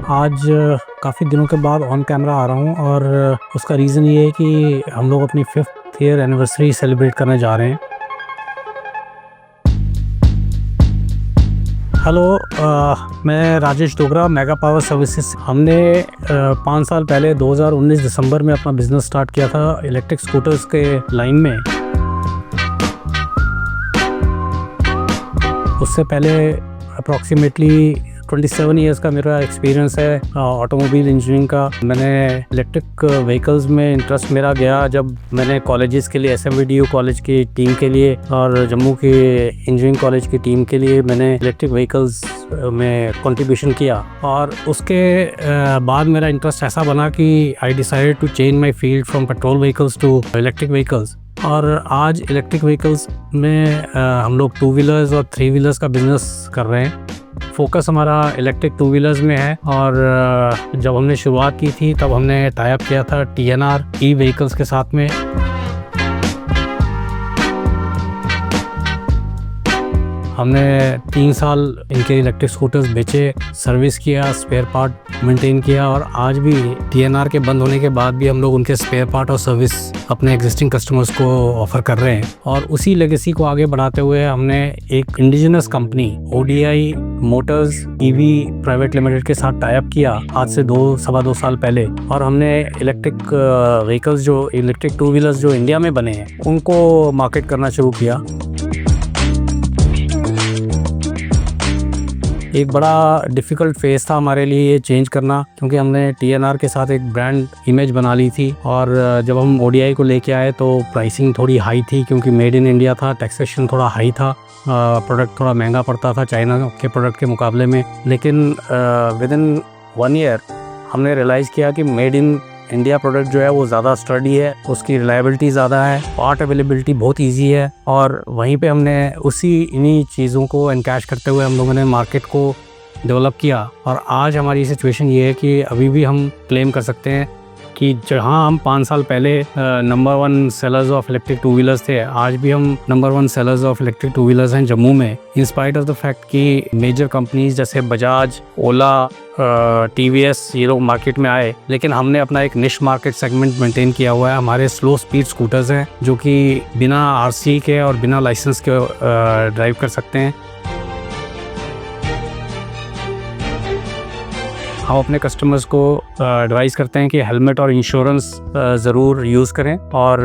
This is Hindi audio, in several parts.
आज काफ़ी दिनों के बाद ऑन कैमरा आ रहा हूँ और उसका रीज़न ये है कि हम लोग अपनी 5th ईयर एनिवर्सरी सेलिब्रेट करने जा रहे हैं। हेलो, मैं Rajesh Dogra, mega power services. हमने 5 साल पहले 2019 दिसंबर में अपना बिज़नेस स्टार्ट किया था इलेक्ट्रिक स्कूटर्स के लाइन में। उससे पहले अप्रॉक्सीमेटली 27 इयर्स का मेरा एक्सपीरियंस है ऑटोमोबाइल इंजीनियरिंग का। मैंने इलेक्ट्रिक व्हीकल्स में इंटरेस्ट मेरा गया जब मैंने कॉलेजेस के लिए SMVDU कॉलेज की टीम के लिए और जम्मू के इंजीनियरिंग कॉलेज की टीम के लिए मैंने इलेक्ट्रिक व्हीकल्स में कंट्रीब्यूशन किया। और उसके बाद मेरा इंटरेस्ट ऐसा बना कि I decided to change my field from petrol vehicles to electric vehicles. और आज इलेक्ट्रिक व्हीकल्स में हम लोग 2 व्हीलर्स और 3 व्हीलर्स का बिजनेस कर रहे हैं। फोकस हमारा इलेक्ट्रिक 2 व्हीलर्स में है और जब हमने शुरुआत की थी तब हमने टाई अप किया था TNR ई व्हीकल्स के साथ में। हमने 3 साल इनके इलेक्ट्रिक स्कूटर्स बेचे, सर्विस किया, स्पेयर पार्ट मेंटेन किया और आज भी TNR के बंद होने के बाद भी हम लोग उनके स्पेयर पार्ट और सर्विस अपने एग्जिस्टिंग कस्टमर्स को ऑफर कर रहे हैं। और उसी लेगेसी को आगे बढ़ाते हुए हमने एक indigenous company ODI Motors EV private limited के साथ टाई अप किया आज से 2-2.25 साल पहले। और हमने इलेक्ट्रिक व्हीकल्स जो इलेक्ट्रिक 2 व्हीलर्स जो इंडिया में बने हैं उनको मार्केट करना शुरू किया। एक बड़ा डिफ़िकल्ट फेज़ था हमारे लिए ये चेंज करना, क्योंकि हमने TNR के साथ एक ब्रांड इमेज बना ली थी। और जब हम ODI को लेके आए तो प्राइसिंग थोड़ी हाई थी क्योंकि मेड इन इंडिया था, टैक्सेशन थोड़ा हाई था, प्रोडक्ट थोड़ा महंगा पड़ता था चाइना के प्रोडक्ट के मुकाबले में। लेकिन विद इन 1 ईयर हमने रियलाइज़ किया कि मेड इन इंडिया प्रोडक्ट जो है वो ज़्यादा स्टडी है, उसकी रिलायबिलिटी ज़्यादा है, पार्ट अवेलेबिलिटी बहुत इजी है। और वहीं पे हमने इन्हीं चीज़ों को एनकैश करते हुए हम लोगों ने मार्केट को डेवलप किया। और आज हमारी सिचुएशन ये है कि अभी भी हम क्लेम कर सकते हैं कि जहां हम 5 साल पहले number 1 sellers of electric 2 wheelers थे, आज भी हम number 1 sellers of electric 2 wheelers हैं जम्मू में। In spite of the fact कि मेजर कंपनीज जैसे बजाज, ओला, TVS ये लोग मार्केट में आए, लेकिन हमने अपना एक निश मार्केट सेगमेंट मेंटेन किया हुआ है। हमारे स्लो स्पीड स्कूटर्स हैं जो कि बिना RC के और बिना लाइसेंस के ड्राइव कर सकते हैं। हम अपने कस्टमर्स को एडवाइस करते हैं कि हेलमेट और इंश्योरेंस ज़रूर यूज़ करें। और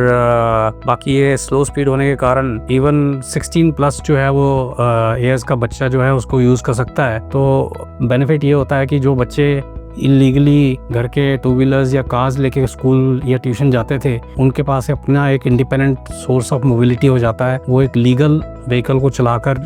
बाकी ये स्लो स्पीड होने के कारण इवन 16+ जो है वो ईयर्स का बच्चा जो है उसको यूज़ कर सकता है। तो बेनिफिट ये होता है कि जो बच्चे इलीगली घर के 2 व्हीलर्स या कार्स लेके स्कूल या ट्यूशन जाते थे, उनके पास अपना एक इंडिपेंडेंट सोर्स ऑफ मोबिलिटी हो जाता है। वो एक लीगल व्हीकल को चलाकर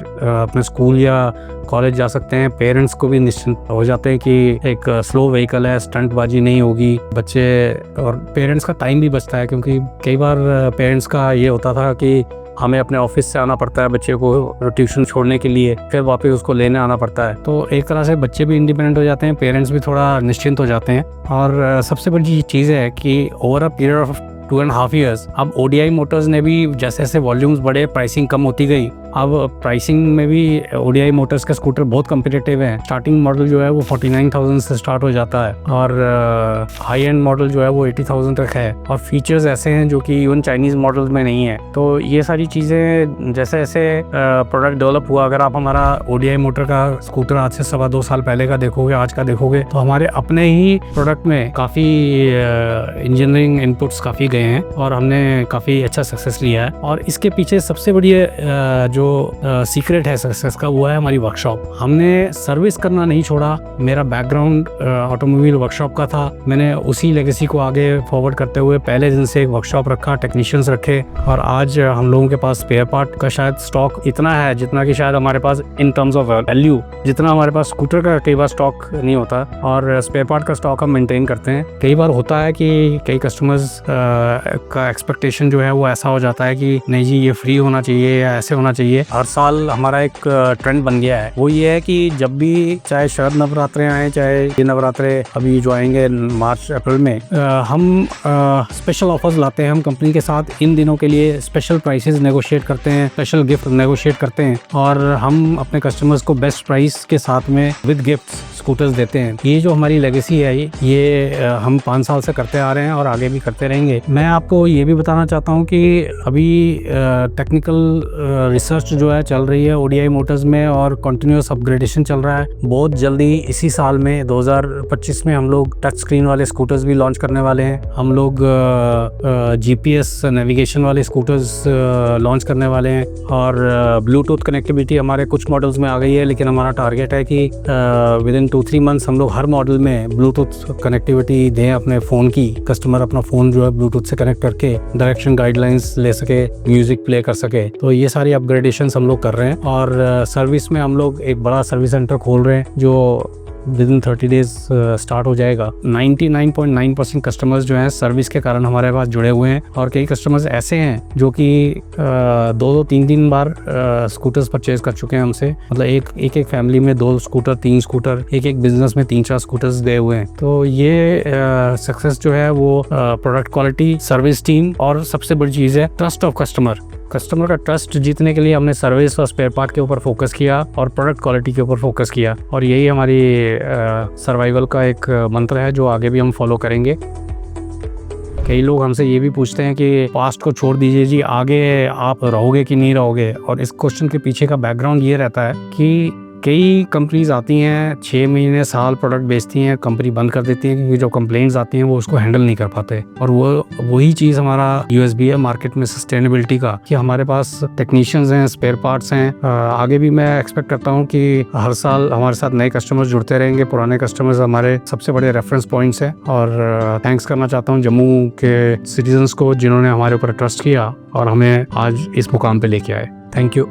अपने स्कूल या कॉलेज जा सकते हैं। पेरेंट्स को भी निश्चिंत हो जाते हैं कि एक स्लो व्हीकल है, स्टंटबाजी नहीं होगी बच्चे, और पेरेंट्स का टाइम भी बचता है। क्योंकि कई बार पेरेंट्स का ये होता था कि हमें अपने ऑफिस से आना पड़ता है बच्चे को ट्यूशन छोड़ने के लिए, फिर वापस उसको लेने आना पड़ता है। तो एक तरह से बच्चे भी इंडिपेंडेंट हो जाते हैं, पेरेंट्स भी थोड़ा निश्चिंत हो जाते हैं। और सबसे बड़ी चीज़ है कि over a period of 2.5 years अब ODI मोटर्स ने भी जैसे जैसे वॉल्यूम्स बढ़े, प्राइसिंग कम होती गई। अब प्राइसिंग में भी ODI मोटर्स के स्कूटर बहुत कम्पिटिटिव हैं। स्टार्टिंग मॉडल जो है वो 49,000 से स्टार्ट हो जाता है और हाई एंड मॉडल जो है वो 80,000 तक है। और फीचर्स ऐसे हैं जो कि इवन चाइनीज़ मॉडल्स में नहीं है। तो ये सारी चीज़ें जैसे जैसे प्रोडक्ट डेवलप हुआ, अगर आप हमारा ODI मोटर का स्कूटर आज से 2.25 साल पहले का देखोगे, आज का देखोगे, तो हमारे अपने ही प्रोडक्ट में काफ़ी इंजीनियरिंग इनपुट्स काफ़ी गए हैं और हमने काफ़ी अच्छा सक्सेस लिया है। और इसके पीछे सबसे बड़ी जो सीक्रेट है सक्सेस का, वो है हमारी वर्कशॉप। हमने सर्विस करना नहीं छोड़ा। मेरा बैकग्राउंड ऑटोमोबाइल वर्कशॉप का था। मैंने उसी लेगेसी को आगे फॉरवर्ड करते हुए पहले दिन से एक वर्कशॉप रखा, टेक्नीशियंस रखे। और आज हम लोगों के पास स्पेयर पार्ट का शायद स्टॉक इतना है जितना कि शायद हमारे पास इन टर्म्स ऑफ वैल्यू जितना हमारे पास स्कूटर का कई बार स्टॉक नहीं होता। और स्पेयर पार्ट का स्टॉक हम मेंटेन करते हैं। कई बार होता है कि कई कस्टमर्स का एक्सपेक्टेशन जो है वो ऐसा हो जाता है कि नहीं जी ये फ्री होना चाहिए या ऐसे होना चाहिए, है। हर साल हमारा एक ट्रेंड बन गया है, वो ये है कि जब भी चाहे शरद नवरात्रे आए, चाहे ये नवरात्रे अभी जो आएंगे मार्च अप्रैल में, हम स्पेशल ऑफर्स लाते हैं हम कंपनी के साथ। इन दिनों के लिए स्पेशल प्राइसेस नेगोशिएट करते हैं, स्पेशल गिफ्ट नेगोशिएट करते हैं और हम अपने कस्टमर्स को बेस्ट प्राइस के साथ में विद गिफ्ट्स स्कूटर्स देते हैं। ये जो हमारी लेगेसी है ये हम 5 साल से करते आ रहे हैं और आगे भी करते रहेंगे। मैं आपको ये भी बताना चाहता हूँ कि अभी टेक्निकल रिसर्च जो है चल रही है ODI मोटर्स में और कंटिन्यूअस अपग्रेडेशन चल रहा है। बहुत जल्दी इसी साल में 2025 में हम लोग टच स्क्रीन वाले स्कूटर्स भी लॉन्च करने वाले हैं। हम लोग GPS नेविगेशन वाले स्कूटर्स लॉन्च करने वाले हैं और ब्लूटूथ कनेक्टिविटी हमारे कुछ मॉडल्स में आ गई है, लेकिन हमारा टारगेट है कि विद इन 2-3 मंथ्स हम लोग हर मॉडल में ब्लूटूथ कनेक्टिविटी दें अपने फ़ोन की। कस्टमर अपना फ़ोन जो है ब्लूटूथ से कनेक्ट करके डायरेक्शन गाइडलाइंस ले सके, म्यूजिक प्ले कर सके। तो ये सारी अपग्रेडेशंस हम लोग कर रहे हैं और सर्विस में हम लोग एक बड़ा सर्विस सेंटर खोल रहे हैं जो विद इन 30 डेज स्टार्ट हो जाएगा। 99.9% कस्टमर्स जो हैं सर्विस के कारण हमारे पास जुड़े हुए हैं और कई कस्टमर्स ऐसे हैं जो कि 2-3 बार स्कूटर्स परचेज कर चुके हैं हमसे। मतलब एक फैमिली में 2 स्कूटर, 3 स्कूटर, एक बिजनेस में 3-4 स्कूटर्स गए हुए हैं। तो ये सक्सेस जो है वो प्रोडक्ट क्वालिटी, सर्विस टीम और सबसे बड़ी चीज़ है ट्रस्ट ऑफ कस्टमर का ट्रस्ट जीतने के लिए हमने सर्विस और स्पेयर पार्ट के ऊपर फोकस किया और प्रोडक्ट क्वालिटी के ऊपर फोकस किया और यही हमारी सर्वाइवल का एक मंत्र है जो आगे भी हम फॉलो करेंगे। कई लोग हमसे ये भी पूछते हैं कि पास्ट को छोड़ दीजिए जी, आगे आप रहोगे कि नहीं रहोगे। और इस क्वेश्चन के पीछे का बैकग्राउंड ये रहता है कि कई कंपनीज आती हैं 6 महीने साल प्रोडक्ट बेचती हैं, कंपनी बंद कर देती है क्योंकि जो कंप्लेंट्स आती हैं वो उसको हैंडल नहीं कर पाते। और वही चीज़ हमारा USB है मार्केट में सस्टेनेबिलिटी का, कि हमारे पास टेक्नीशियंस हैं, स्पेयर पार्ट्स हैं। आगे भी मैं एक्सपेक्ट करता हूँ कि हर साल हमारे साथ नए कस्टमर्स जुड़ते रहेंगे। पुराने कस्टमर्स हमारे सबसे बड़े रेफरेंस पॉइंट्स हैं और थैंक्स करना चाहता हूँ जम्मू के सिटीजन्स को जिन्होंने हमारे ऊपर ट्रस्ट किया और हमें आज इस मुकाम पर लेके आए। Thank you.